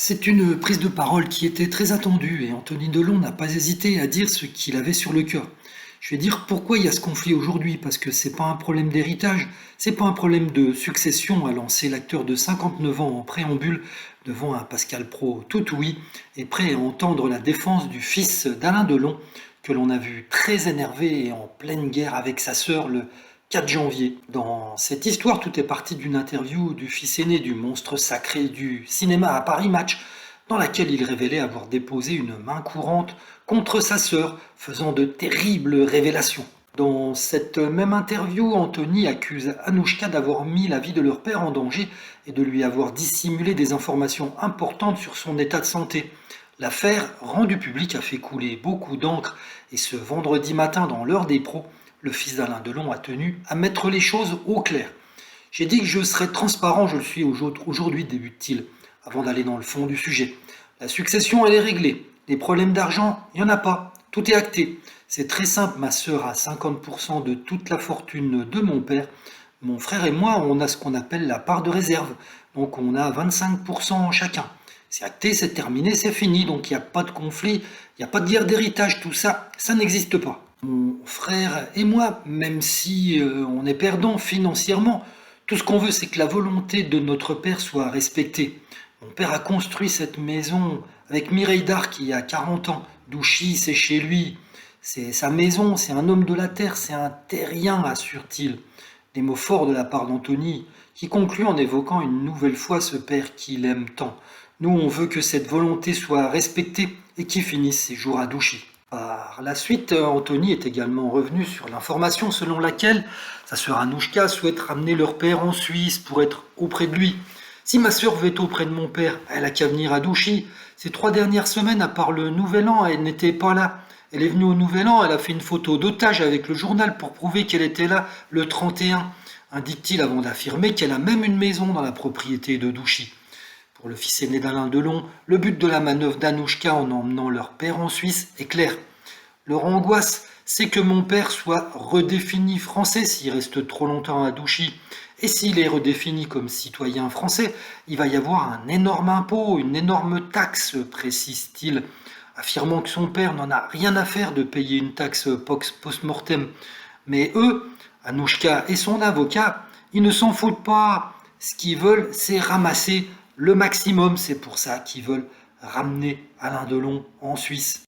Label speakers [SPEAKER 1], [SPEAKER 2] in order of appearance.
[SPEAKER 1] C'est une prise de parole qui était très attendue et Anthony Delon n'a pas hésité à dire ce qu'il avait sur le cœur. Je vais dire pourquoi il y a ce conflit aujourd'hui, parce que c'est pas un problème d'héritage, c'est pas un problème de succession, a lancé l'acteur de 59 ans en préambule devant un Pascal Pro tout oui et prêt à entendre la défense du fils d'Alain Delon, que l'on a vu très énervé et en pleine guerre avec sa sœur le 4 janvier. Dans cette histoire, tout est parti d'une interview du fils aîné du monstre sacré du cinéma à Paris Match, dans laquelle il révélait avoir déposé une main courante contre sa sœur, faisant de terribles révélations. Dans cette même interview, Anthony accuse Anouchka d'avoir mis la vie de leur père en danger et de lui avoir dissimulé des informations importantes sur son état de santé. L'affaire, rendue publique, a fait couler beaucoup d'encre et ce vendredi matin, dans l'heure des pros, le fils d'Alain Delon a tenu à mettre les choses au clair. J'ai dit que je serais transparent, je le suis aujourd'hui, débute-t-il, avant d'aller dans le fond du sujet. La succession, elle est réglée. Les problèmes d'argent, il n'y en a pas. Tout est acté. C'est très simple, ma sœur a 50% de toute la fortune de mon père. Mon frère et moi, on a ce qu'on appelle la part de réserve. Donc on a 25% chacun. C'est acté, c'est terminé, c'est fini. Donc il n'y a pas de conflit, il n'y a pas de guerre d'héritage, tout ça, ça n'existe pas. Mon frère et moi, même si on est perdant financièrement, tout ce qu'on veut, c'est que la volonté de notre père soit respectée. Mon père a construit cette maison avec Mireille d'Arc il y a 40 ans. Douchy, c'est chez lui. C'est sa maison, c'est un homme de la terre, c'est un terrien, assure-t-il. Des mots forts de la part d'Anthony, qui conclut en évoquant une nouvelle fois ce père qu'il aime tant. Nous, on veut que cette volonté soit respectée et qu'il finisse ses jours à Douchy. Par la suite, Anthony est également revenu sur l'information selon laquelle sa sœur Anouchka souhaite ramener leur père en Suisse pour être auprès de lui. Si ma sœur veut être auprès de mon père, elle a qu'à venir à Douchy. Ces 3 dernières semaines, à part le Nouvel An, elle n'était pas là. Elle est venue au Nouvel An, elle a fait une photo d'otage avec le journal pour prouver qu'elle était là le 31, indique-t-il avant d'affirmer qu'elle a même une maison dans la propriété de Douchy. Pour le fils aîné d'Alain Delon, le but de la manœuvre d'Anouchka en emmenant leur père en Suisse est clair. Leur angoisse, c'est que mon père soit redéfini français s'il reste trop longtemps à Douchy. Et s'il est redéfini comme citoyen français, il va y avoir un énorme impôt, une énorme taxe, précise-t-il, affirmant que son père n'en a rien à faire de payer une taxe post-mortem. Mais eux, Anouchka et son avocat, ils ne s'en foutent pas. Ce qu'ils veulent, c'est ramasser le maximum. C'est pour ça qu'ils veulent ramener Alain Delon en Suisse.